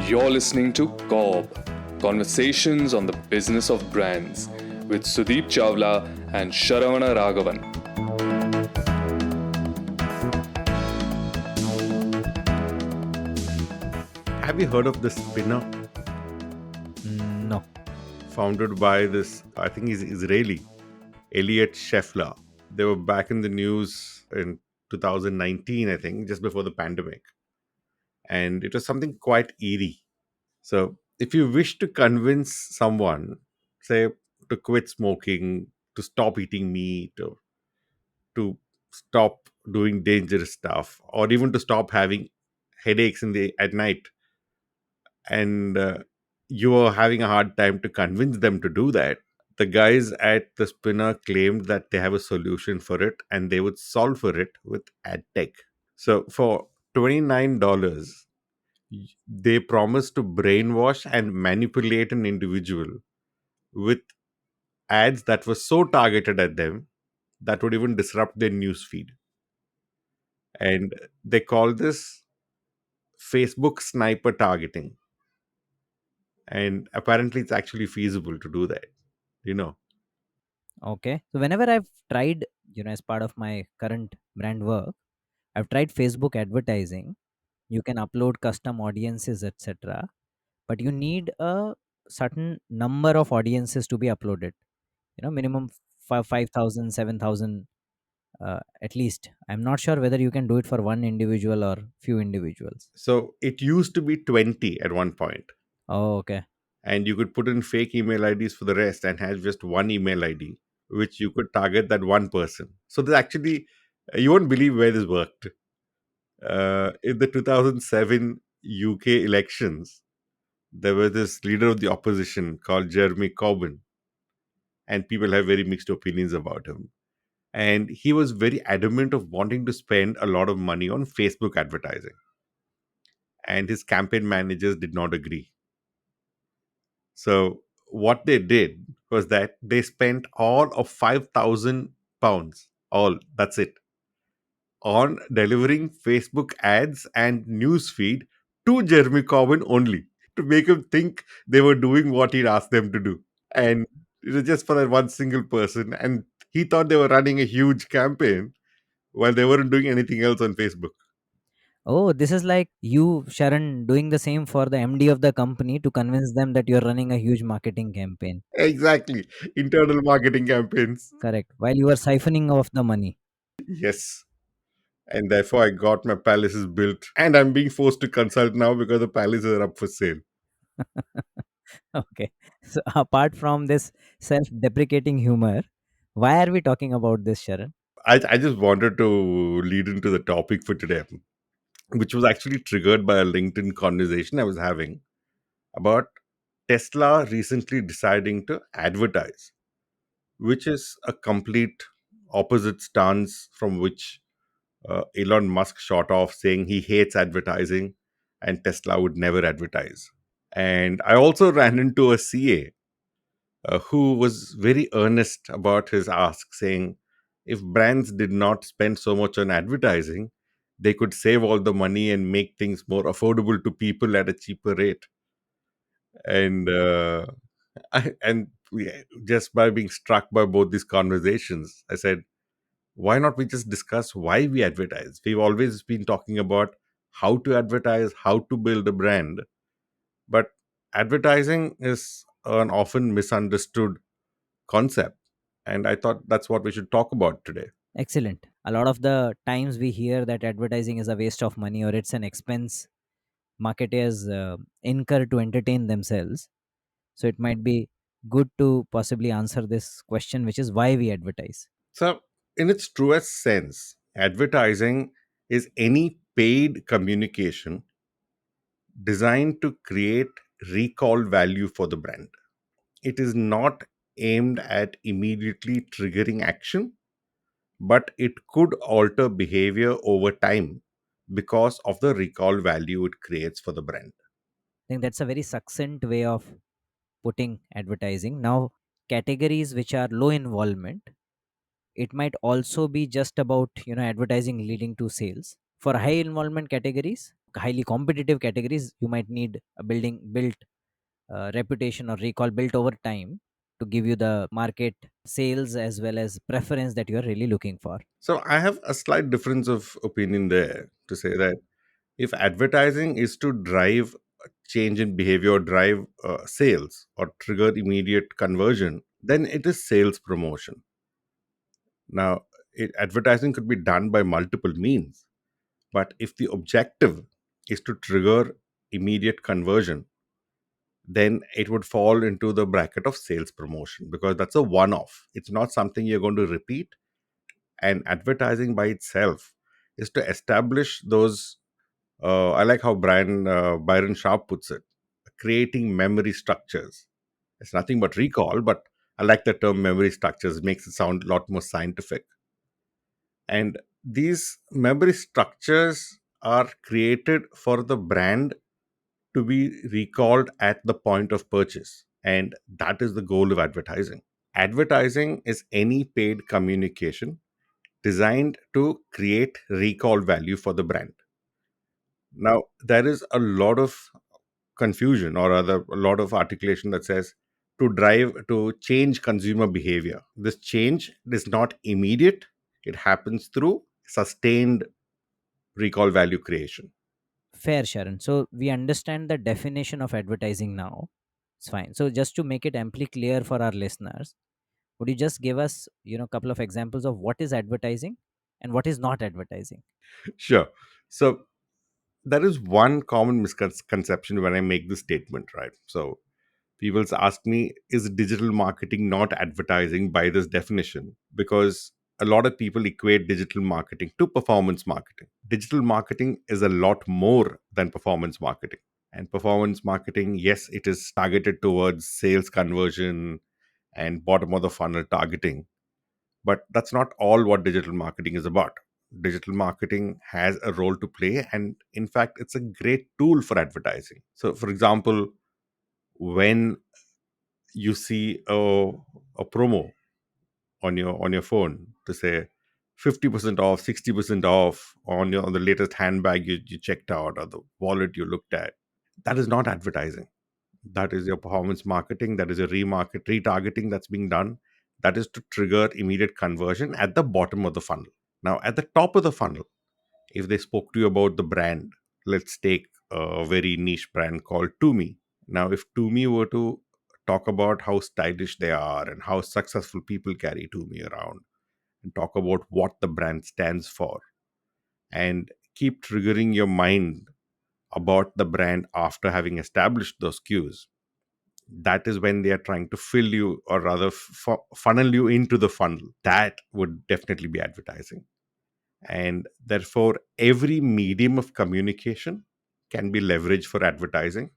You're listening to COB Conversations on the Business of Brands with Sudeep Chawla and Sharavana Raghavan. Have you heard of the spinner No. founded by this, I think he's Israeli, Elliot Scheffler? They were back in the news in 2019, I think, just before the pandemic. And it was something quite eerie. So, if you wish to convince someone, say, to quit smoking, to stop eating meat, or to stop doing dangerous stuff, or even to stop having headaches at night, and you are having a hard time to convince them to do that, the guys at the spinner claimed that they have a solution for it and they would solve for it with adtech. So for $29, they promised to brainwash and manipulate an individual with ads that were so targeted at them that would even disrupt their news feed. And they call this Facebook sniper targeting. And apparently, it's actually feasible to do that. You know, Okay. So whenever I've tried, as part of my current brand work, I've tried Facebook advertising. You can upload custom audiences, etc. But you need a certain number of audiences to be uploaded. Minimum 5,000, 7,000, at least. I'm not sure whether you can do it for one individual or few individuals. so it used to be 20 at one point, Oh, okay. and you could put in fake email IDs for the rest and have just one email ID, which you could target that one person. So there's actually, you won't believe where this worked. In the 2007 UK elections, there was this leader of the opposition called Jeremy Corbyn, and people have very mixed opinions about him. And he was very adamant of wanting to spend a lot of money on Facebook advertising, and his campaign managers did not agree. So what they did was that they spent all of £5,000, all that's it, on delivering Facebook ads and newsfeed to Jeremy Corbyn only to make him think they were doing what he'd asked them to do. And it was just for that one single person. And he thought they were running a huge campaign while they weren't doing anything else on Facebook. Oh, this is like you, Sharon, doing the same for the MD of the company to convince them that you're running a huge marketing campaign. Exactly. Internal marketing campaigns. Correct. While you were siphoning off the money. Yes. And therefore I got my palaces built. And I'm being forced to consult now because the palaces are up for sale. Okay. So apart from this self-deprecating humor, why are we talking about this, Sharon? I just wanted to lead into the topic for today, which was actually triggered by a LinkedIn conversation I was having about Tesla recently deciding to advertise, which is a complete opposite stance from which Elon Musk shot off, saying he hates advertising and Tesla would never advertise. And I also ran into a CA who was very earnest about his ask, saying if brands did not spend so much on advertising, they could save all the money and make things more affordable to people at a cheaper rate. And just by being struck by both these conversations, I said, why not we just discuss why we advertise? We've always been talking about how to advertise, how to build a brand, but advertising is an often misunderstood concept. And I thought that's what we should talk about today. Excellent. A lot of the times we hear that advertising is a waste of money or it's an expense marketers incur to entertain themselves. So it might be good to possibly answer this question, which is why we advertise. So, in its truest sense, advertising is any paid communication designed to create recall value for the brand. It is not aimed at immediately triggering action, but it could alter behavior over time because of the recall value it creates for the brand. I think that's a very succinct way of putting advertising. Now, categories which are low involvement, it might also be just about advertising leading to sales. For high involvement categories, highly competitive categories, you might need a building built reputation or recall built over time to give you the market sales as well as preference that you are really looking for. So I have a slight difference of opinion there to say that if advertising is to drive a change in behavior, drive sales, or trigger immediate conversion, then it is sales promotion. Now, advertising could be done by multiple means, but if the objective is to trigger immediate conversion, then it would fall into the bracket of sales promotion because that's a one off. It's not something you're going to repeat. And advertising by itself is to establish those. I like how Byron Sharp puts it, creating memory structures. It's nothing but recall, but I like the term memory structures. It makes it sound a lot more scientific. And these memory structures are created for the brand to be recalled at the point of purchase. And that is the goal of advertising. Advertising is any paid communication designed to create recall value for the brand. Now, there is a lot of confusion, or rather a lot of articulation that says to change consumer behavior. This change is not immediate, it happens through sustained recall value creation. Fair, Sharon. So we understand the definition of advertising now. It's fine. So just to make it amply clear for our listeners, would you just give us, a couple of examples of what is advertising and what is not advertising? Sure. So there is one common misconception when I make this statement, right? So people ask me, is digital marketing not advertising by this definition? Because a lot of people equate digital marketing to performance marketing. Digital marketing is a lot more than performance marketing. And performance marketing, yes, it is targeted towards sales conversion and bottom of the funnel targeting. But that's not all what digital marketing is about. Digital marketing has a role to play, and in fact, it's a great tool for advertising. So, for example, when you see a promo on your phone to say 50% off, 60% off on the latest handbag you checked out, or the wallet you looked at, that is not advertising. That is your performance marketing. That is your retargeting that's being done. That is to trigger immediate conversion at the bottom of the funnel. Now, at the top of the funnel, if they spoke to you about the brand, let's take a very niche brand called Tumi. Now, if Tumi were to talk about how stylish they are and how successful people carry Tumi around, and talk about what the brand stands for, and keep triggering your mind about the brand after having established those cues, that is when they are trying to fill you, or rather funnel you into the funnel. That would definitely be advertising. And therefore, every medium of communication can be leveraged for advertising.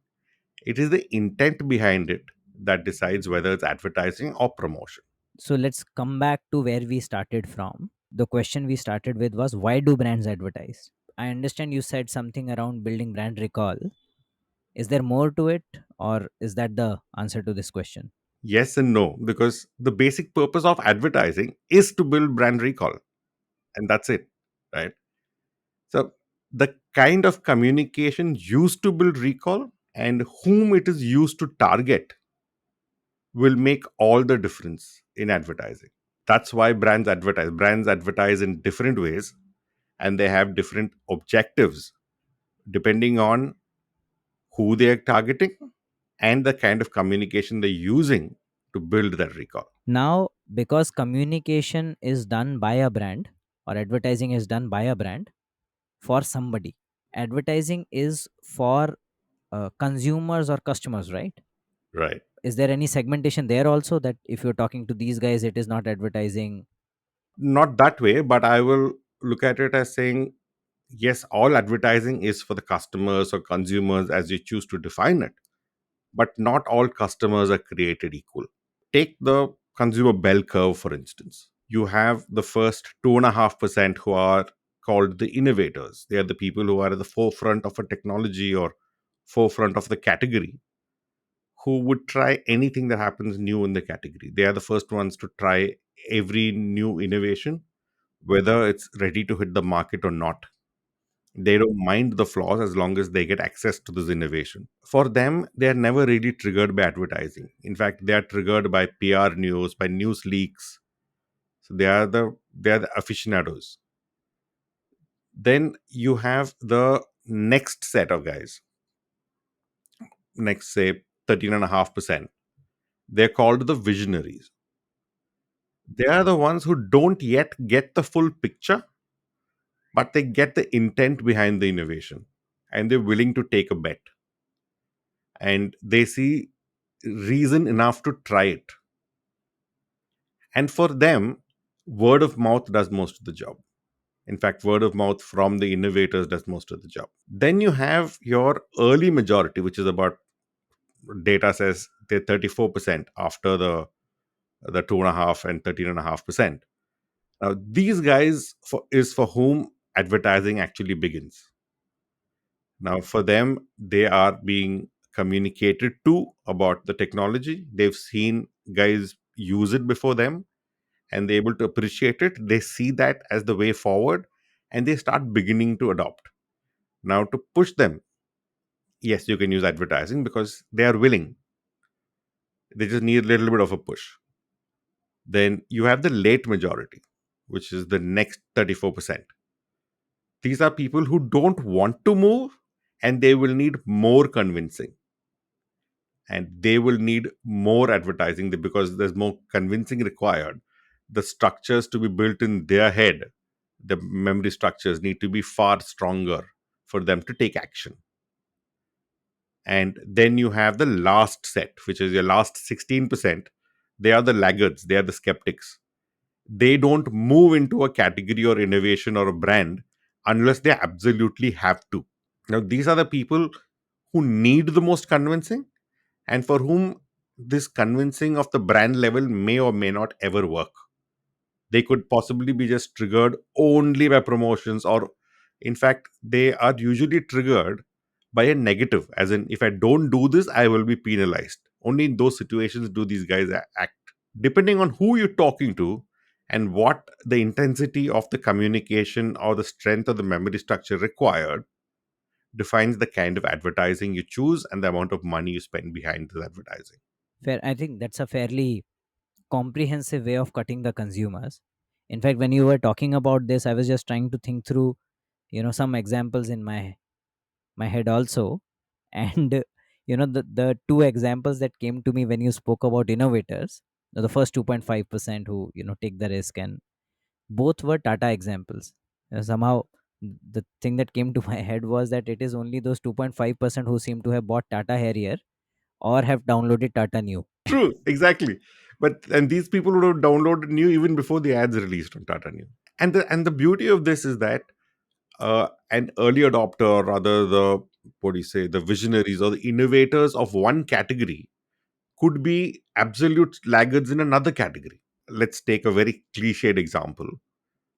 It is the intent behind it that decides whether it's advertising or promotion. So let's come back to where we started from. The question we started with was, why do brands advertise? I understand you said something around building brand recall. Is there more to it, or is that the answer to this question? Yes and no, because the basic purpose of advertising is to build brand recall, and that's it, right? So, the kind of communication used to build recall and whom it is used to target will make all the difference in advertising. That's why brands advertise. Brands advertise in different ways, and they have different objectives depending on who they are targeting and the kind of communication they're using to build that recall. Now, because communication is done by a brand, or advertising is done by a brand for somebody, advertising is for consumers or customers, right? Right. Is there any segmentation there also, that if you're talking to these guys, it is not advertising? Not that way, but I will look at it as saying, yes, all advertising is for the customers or consumers as you choose to define it, but not all customers are created equal. Take the consumer bell curve, for instance. You have the first 2.5% who are called the innovators. They are the people who are at the forefront of a technology or forefront of the category, who would try anything that happens new in the category. They are the first ones to try every new innovation, whether it's ready to hit the market or not. They don't mind the flaws as long as they get access to this innovation. For them, they are never really triggered by advertising. In fact, they are triggered by PR news, by news leaks. So they are the aficionados. Then you have the next set of guys, next say 13.5%. They're called the visionaries. They are the ones who don't yet get the full picture, but they get the intent behind the innovation and they're willing to take a bet and they see reason enough to try it. And for them, word of mouth does most of the job. In fact, word of mouth from the innovators does most of the job. Then you have your early majority, which is about, data says they're 34% after the 2.5 and 13.5%. Now, these guys is for whom advertising actually begins. Now, for them, they are being communicated to about the technology. They've seen guys use it before them and they're able to appreciate it. They see that as the way forward and they start beginning to adopt. Now, to push them, yes, you can use advertising because they are willing. They just need a little bit of a push. Then you have the late majority, which is the next 34%. These are people who don't want to move and they will need more convincing. And they will need more advertising because there's more convincing required. The structures to be built in their head, the memory structures need to be far stronger for them to take action. And then you have the last set, which is your last 16%. They are the laggards, they are the skeptics. They don't move into a category or innovation or a brand unless they absolutely have to. Now, these are the people who need the most convincing and for whom this convincing of the brand level may or may not ever work. They could possibly be just triggered only by promotions, or in fact, they are usually triggered by a negative, as in, if I don't do this, I will be penalized. Only in those situations do these guys act. Depending on who you're talking to and what the intensity of the communication or the strength of the memory structure required defines the kind of advertising you choose and the amount of money you spend behind this advertising. Fair. I think that's a fairly comprehensive way of cutting the consumers. In fact, when you were talking about this, I was just trying to think through, some examples in my head also. And the two examples that came to me when you spoke about innovators, the first 2.5% who take the risk, and both were Tata examples. Somehow the thing that came to my head was that it is only those 2.5% who seem to have bought Tata Harrier or have downloaded Tata New. True, exactly. But and these people would have downloaded New even before the ads released on Tata New. And the beauty of this is that an early adopter, or rather the, what do you say, the visionaries or the innovators of one category could be absolute laggards in another category. Let's take a very cliched example.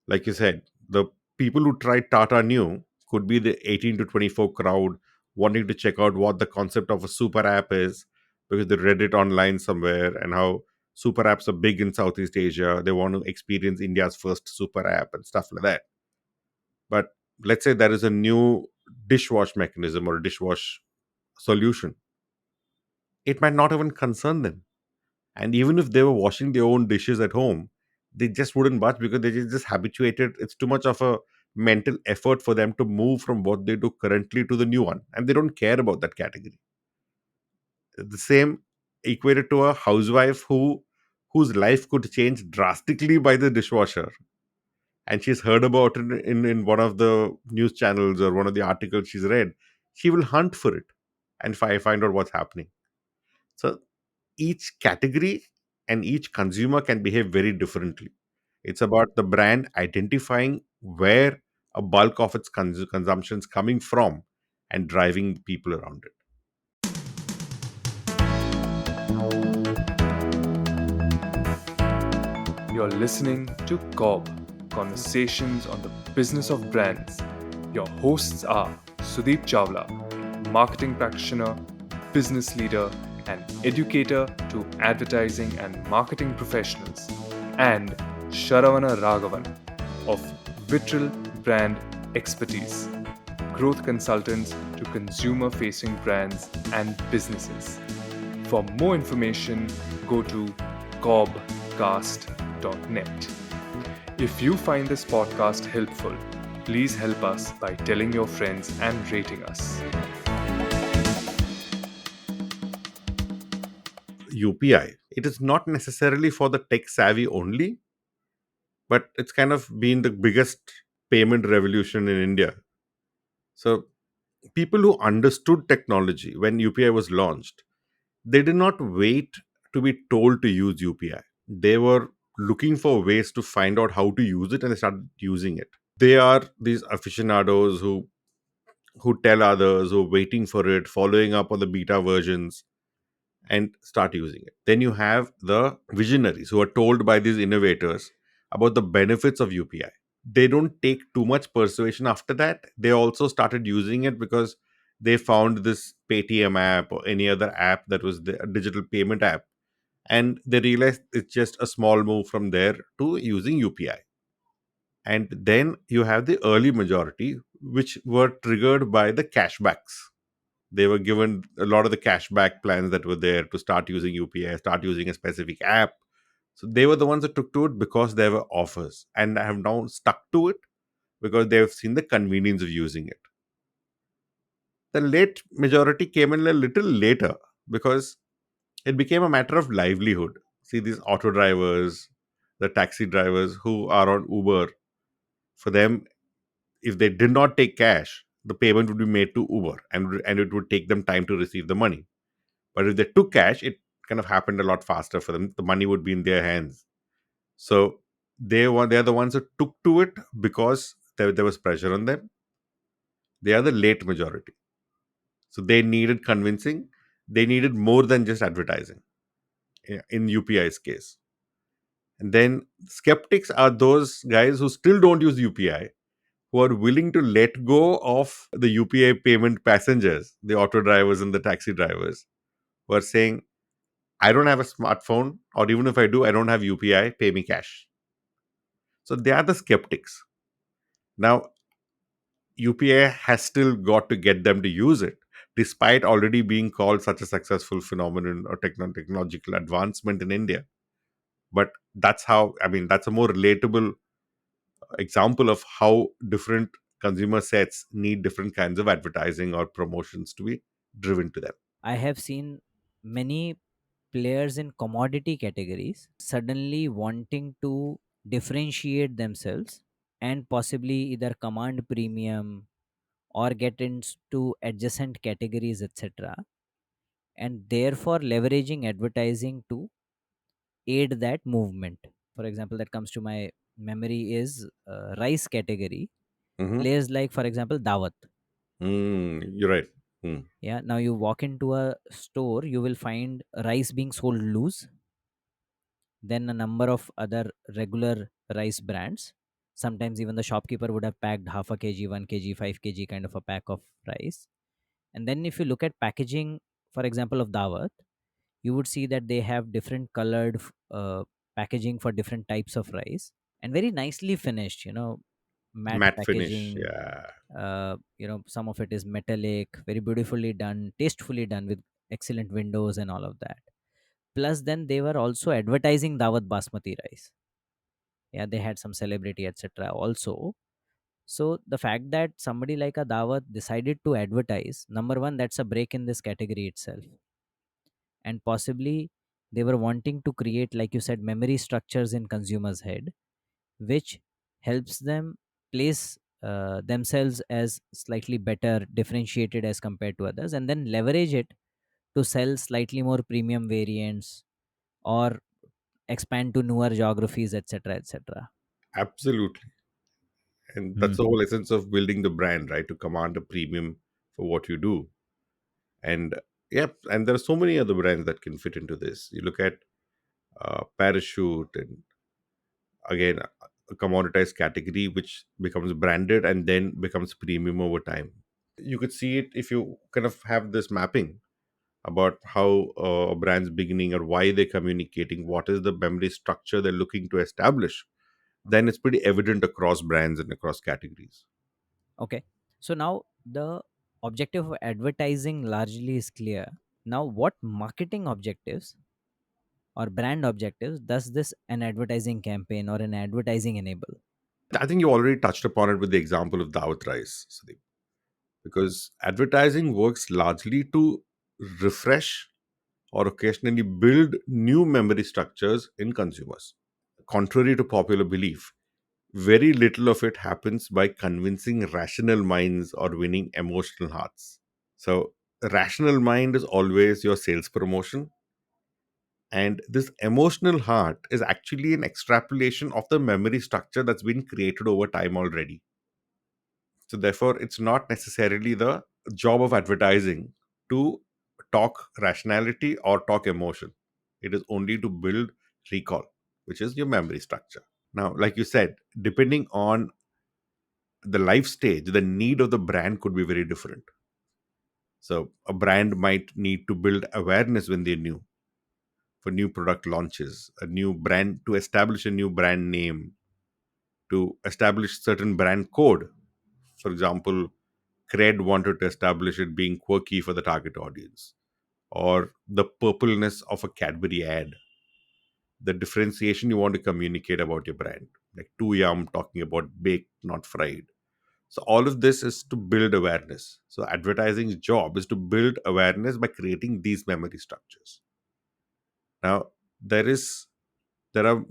Like you said, the people who tried Tata New could be the 18 to 24 crowd wanting to check out what the concept of a super app is because they read it online somewhere and how super apps are big in Southeast Asia. They want to experience India's first super app and stuff like that. But let's say there is a new dishwash mechanism or a dishwash solution. It might not even concern them. And even if they were washing their own dishes at home, they just wouldn't budge because they just habituated. It's too much of a mental effort for them to move from what they do currently to the new one. And they don't care about that category. The same equated to a housewife whose life could change drastically by the dishwasher. And she's heard about it in one of the news channels or one of the articles she's read. She will hunt for it and find out what's happening. So each category and each consumer can behave very differently. It's about the brand identifying where a bulk of its consumption is coming from and driving people around it. You're listening to COB, Conversations on the Business of Brands. Your hosts are Sudeep Chawla, marketing practitioner, business leader, and educator to advertising and marketing professionals, and Sharavana Raghavan of Vitral Brand Expertise. growth consultants to consumer facing brands and businesses. For more information, go to cobcast.net. If you find this podcast helpful, please help us by telling your friends and rating us. UPI. It is not necessarily for the tech savvy only, but it's kind of been the biggest payment revolution in India. So, people who understood technology when UPI was launched, they did not wait to be told to use UPI. They were looking for ways to find out how to use it, and they started using it. They are these aficionados who tell others, who are waiting for it, following up on the beta versions, and start using it. Then you have the visionaries who are told by these innovators about the benefits of UPI. They don't take too much persuasion after that. They also started using it because they found this Paytm app or any other app that was the a digital payment app, and they realized it's just a small move from there to using UPI. And then you have the early majority, which were triggered by the cashbacks. They were given a lot of the cashback plans that were there to start using UPI, start using a specific app. So they were the ones that took to it because there were offers and have now stuck to it because they've seen the convenience of using it. The late majority came in a little later because it became a matter of livelihood. See, these auto drivers, the taxi drivers who are on Uber, for them, if they did not take cash, the payment would be made to Uber, and it would take them time to receive the money. But if they took cash, it kind of happened a lot faster for them. The money would be in their hands. So they're the ones who took to it because there was pressure on them. They are the late majority. So they needed convincing. They needed more than just advertising in UPI's case. And then skeptics are those guys who still don't use UPI, who are willing to let go of the UPI payment passengers, the auto drivers and the taxi drivers, who are saying, I don't have a smartphone, or even if I do, I don't have UPI, pay me cash. So they are the skeptics. Now, UPI has still got to get them to use it, despite already being called such a successful phenomenon or technological advancement in India. But that's how, I mean, that's a more relatable example of how different consumer sets need different kinds of advertising or promotions to be driven to them. I have seen many players in commodity categories suddenly wanting to differentiate themselves and possibly either command premium or get into adjacent categories, etc., and therefore leveraging advertising to aid that movement. For example, that comes to my memory is rice category. Hmm. Players like, for example, Dawat. You're right. Mm. Yeah, now you walk into a store, you will find rice being sold loose, then a number of other regular rice brands. Sometimes even the shopkeeper would have packed half a kg, 1 kg, 5 kg kind of a pack of rice. And then if you look at packaging, for example, of Dawat, you would see that they have different colored packaging for different types of rice and very nicely finished, matte Matte finish. packaging. Yeah. Some of it is metallic, very beautifully done, tastefully done with excellent windows and all of that. Plus, then they were also advertising Dawat basmati rice. Yeah, they had some celebrity, etc. also. So the fact that somebody like a Dawat decided to advertise, number one, that's a break in this category itself. And possibly they were wanting to create, like you said, memory structures in consumers' head, which helps them place themselves as slightly better differentiated as compared to others, and then leverage it to sell slightly more premium variants or expand to newer geographies, etc., etc. Absolutely. And that's the Hmm. whole essence of building the brand, right? To command a premium for what you do. And yep, and there are so many other brands that can fit into this. You look at Parachute, and again, a commoditized category which becomes branded and then becomes premium over time. You could see it if you kind of have this mapping about how a brand's beginning or why they're communicating, what is the memory structure they're looking to establish, then it's pretty evident across brands and across categories. Okay. So now The objective of advertising largely is clear. Now, what marketing objectives or brand objectives does this an advertising campaign or an advertising enable? I think you already touched upon it with the example of Dawat rice, Sudeep, because advertising works largely to refresh or occasionally build new memory structures in consumers. Contrary to popular belief, very little of it happens by convincing rational minds or winning emotional hearts. So, rational mind is always your sales promotion, and this emotional heart is actually an extrapolation of the memory structure that's been created over time already. So, therefore, it's not necessarily the job of advertising to talk rationality or talk emotion. It is only to build recall, which is your memory structure. Now, like you said, depending on the life stage, the need of the brand could be very different. So, a brand might need to build awareness when they're new for new product launches, a new brand to establish a new brand name, to establish certain brand code. For example, Cred wanted to establish it being quirky for the target audience, or the purpleness of a Cadbury ad, the differentiation you want to communicate about your brand, like Too Yum talking about baked, not fried. So, all of this is to build awareness. So, advertising's job is to build awareness by creating these memory structures. Now, there is there are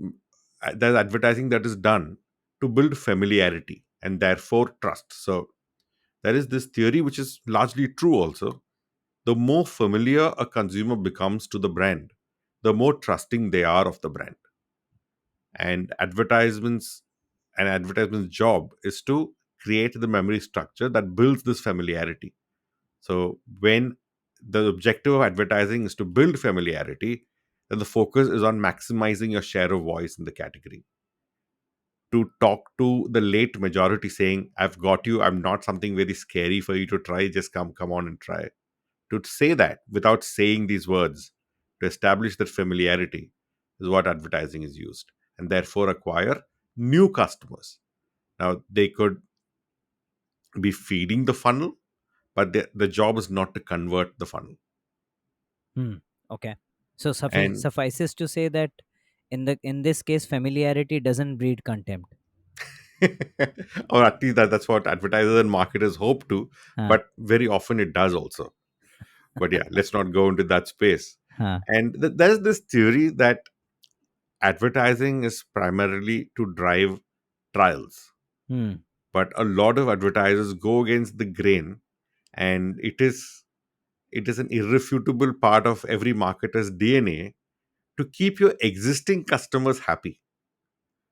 there's advertising that is done to build familiarity and therefore trust. So, there is this theory which is largely true also. The more familiar a consumer becomes to the brand, the more trusting they are of the brand. And advertisement's job is to create the memory structure that builds this familiarity. So when the objective of advertising is to build familiarity, then the focus is on maximizing your share of voice in the category, to talk to the late majority saying, I've got you, I'm not something very scary for you to try, just come on and try. To say that without saying these words, to establish that familiarity, is what advertising is used, and therefore acquire new customers. Now they could be feeding the funnel, but the job is not to convert the funnel. Hmm. Okay. So And suffices to say that in this case, familiarity doesn't breed contempt. or at least that's what advertisers and marketers hope to, Huh. but very often it does also. But yeah, let's not go into that space. Huh. And there's this theory that advertising is primarily to drive trials, Hmm. but a lot of advertisers go against the grain, and it is an irrefutable part of every marketer's DNA to keep your existing customers happy.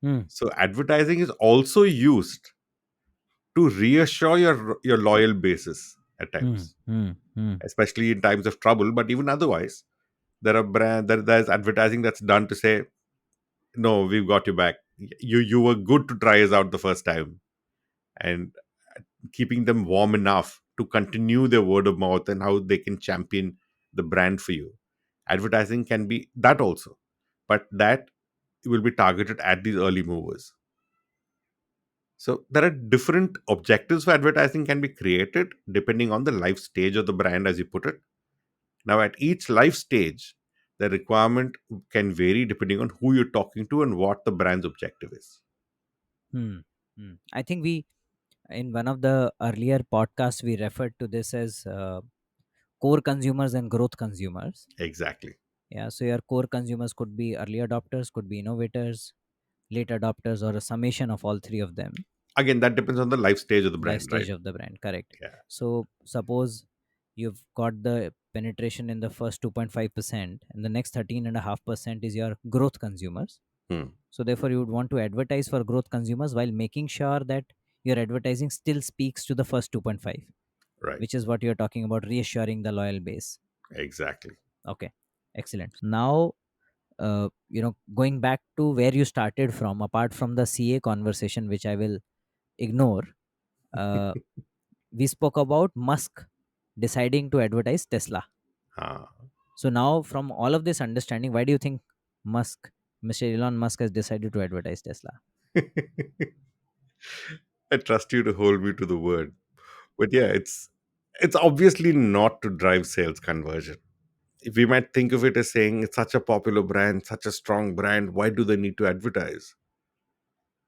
Hmm. So advertising is also used to reassure your loyal bases at Hmm. times, Hmm. Hmm. especially in times of trouble, but even otherwise. There's advertising that's done to say, no, we've got you back. You were good to try us out the first time, and keeping them warm enough to continue their word of mouth and how they can champion the brand for you. Advertising can be that also, but that will be targeted at these early movers. So there are different objectives for advertising can be created depending on the life stage of the brand, as you put it. Now, at each life stage, the requirement can vary depending on who you're talking to and what the brand's objective is. Hmm. Hmm. I think we in one of the earlier podcasts we referred to this as core consumers and growth consumers. Exactly. Yeah. So your core consumers could be early adopters, could be innovators, late adopters, or a summation of all three of them. Again, that depends on the life stage of the Life brand, right? stage of the brand, correct. Yeah. So suppose you've got the penetration in the first 2.5%, and the next 13.5% is your growth consumers. Hmm. So therefore you would want to advertise for growth consumers while making sure that your advertising still speaks to the first 2.5, Right. which is what you're talking about, reassuring the loyal base. Exactly. Okay, excellent. Now, going back to where you started from, apart from the CA conversation, which I will ignore, uh, we spoke about Musk deciding to advertise Tesla. Ah. So now, from all of this understanding, why do you think Mr. Elon Musk, has decided to advertise Tesla? I trust you to hold me to the word. But yeah, it's obviously not to drive sales conversion. If we might think of it as saying it's such a popular brand, such a strong brand, why do they need to advertise?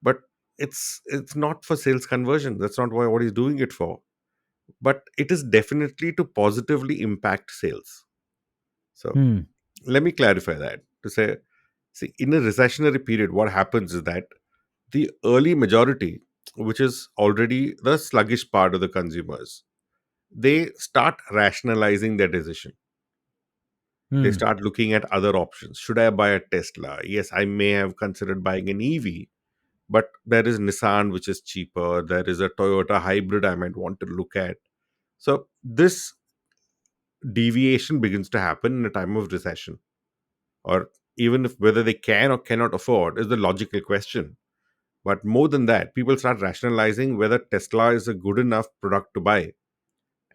But it's not for sales conversion. That's not what he's doing it for. But it is definitely to positively impact sales. So Hmm. let me clarify that to say, see, in a recessionary period, what happens is that the early majority, which is already the sluggish part of the consumers, they start rationalizing their decision. They Hmm. start looking at other options. Should I buy a Tesla? Yes, I may have considered buying an EV, but there is Nissan, which is cheaper. There is a Toyota hybrid I might want to look at. So this deviation begins to happen in a time of recession, or even if whether they can or cannot afford is the logical question. But more than that, people start rationalizing whether Tesla is a good enough product to buy.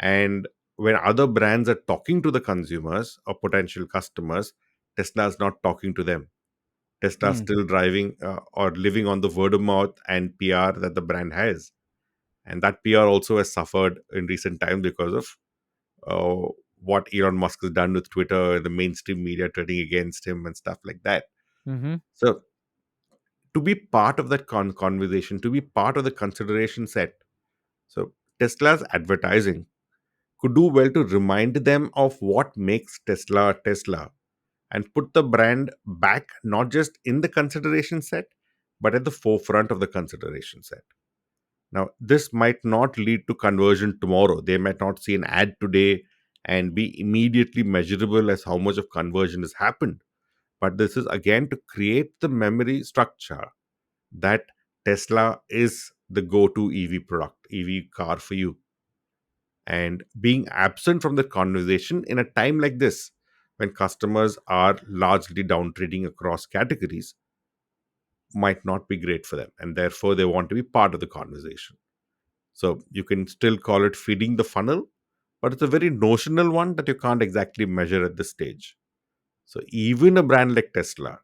And when other brands are talking to the consumers or potential customers, Tesla is not talking to them. Tesla is Hmm. still driving or living on the word of mouth and PR that the brand has. And that PR also has suffered in recent times because of what Elon Musk has done with Twitter, the mainstream media turning against him, and stuff like that. Mm-hmm. So, to be part of that conversation, to be part of the consideration set, so Tesla's advertising could do well to remind them of what makes Tesla Tesla, and put the brand back not just in the consideration set, but at the forefront of the consideration set. Now, this might not lead to conversion tomorrow. They might not see an ad today and be immediately measurable as how much of conversion has happened. But this is again to create the memory structure that Tesla is the go to EV product, EV car for you. And being absent from the conversation in a time like this, when customers are largely down trading across categories, might not be great for them. And therefore, they want to be part of the conversation. So you can still call it feeding the funnel, but it's a very notional one that you can't exactly measure at this stage. So even a brand like Tesla,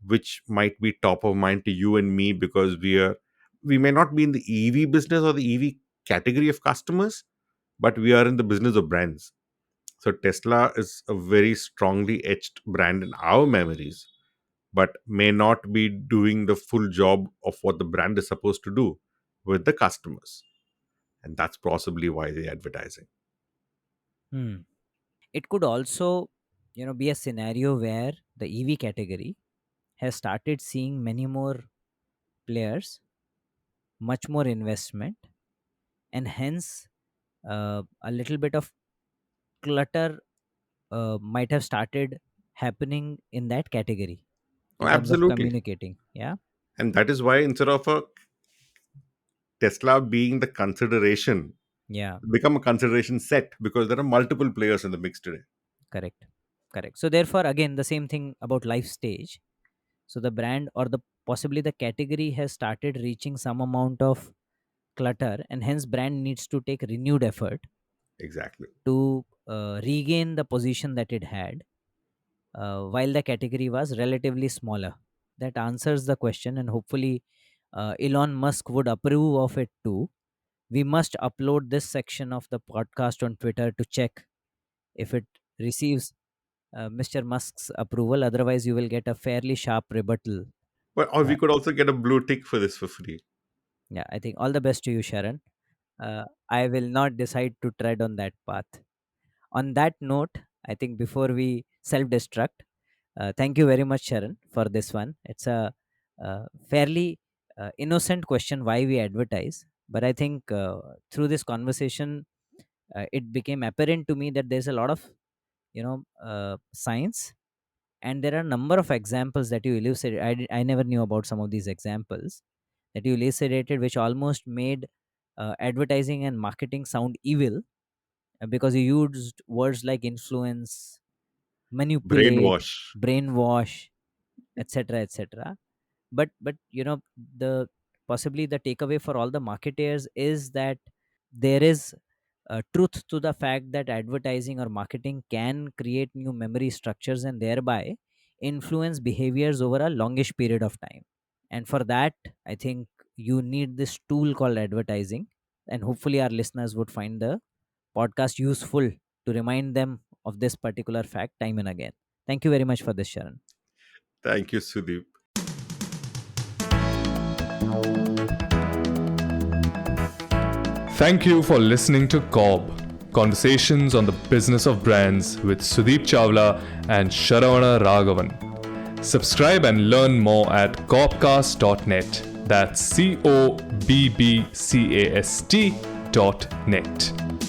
which might be top of mind to you and me because we may not be in the EV business or the EV category of customers, but we are in the business of brands. So Tesla is a very strongly etched brand in our memories, but may not be doing the full job of what the brand is supposed to do with the customers. And that's possibly why they're advertising. Hmm. It could also, be a scenario where the EV category has started seeing many more players, much more investment, and hence a little bit of clutter might have started happening in that category Oh, in terms of absolutely. communicating. Yeah. And that is why instead of a Tesla being the consideration, Yeah. become a consideration set because there are multiple players in the mix today. Correct. Correct. So therefore, again, the same thing about life stage. So the brand or the possibly the category has started reaching some amount of clutter, and hence brand needs to take renewed effort Exactly. to regain the position that it had while the category was relatively smaller. That answers the question, and hopefully, Elon Musk would approve of it too. We must upload this section of the podcast on Twitter to check if it receives Mr. Musk's approval. Otherwise, you will get a fairly sharp rebuttal. But or Uh, we could also get a blue tick for this for free. yeah, I think all the best to you, Sharon. I will not decide to tread on that path. On that note, I think before we self destruct, thank you very much, Sharon, for this one. It's a fairly innocent question why we advertise. But I think through this conversation, it became apparent to me that there's a lot of, science, and there are a number of examples that you elucidated. I never knew about some of these examples that you elucidated, which almost made advertising and marketing sound evil because you used words like influence, manipulate, Brainwash. brainwash, etc., etc. But the possibly the takeaway for all the marketers is that there is truth to the fact that advertising or marketing can create new memory structures and thereby influence behaviors over a longish period of time. And for that, I think you need this tool called advertising. and hopefully our listeners would find the podcast useful to remind them of this particular fact time and again. Thank you very much for this, Sharan. Thank you, Sudeep. Thank you for listening to COB, Conversations on the Business of Brands with Sudeep Chawla and Sharavana Raghavan. Subscribe and learn more at cobcast.net. That's COBBCAST.net.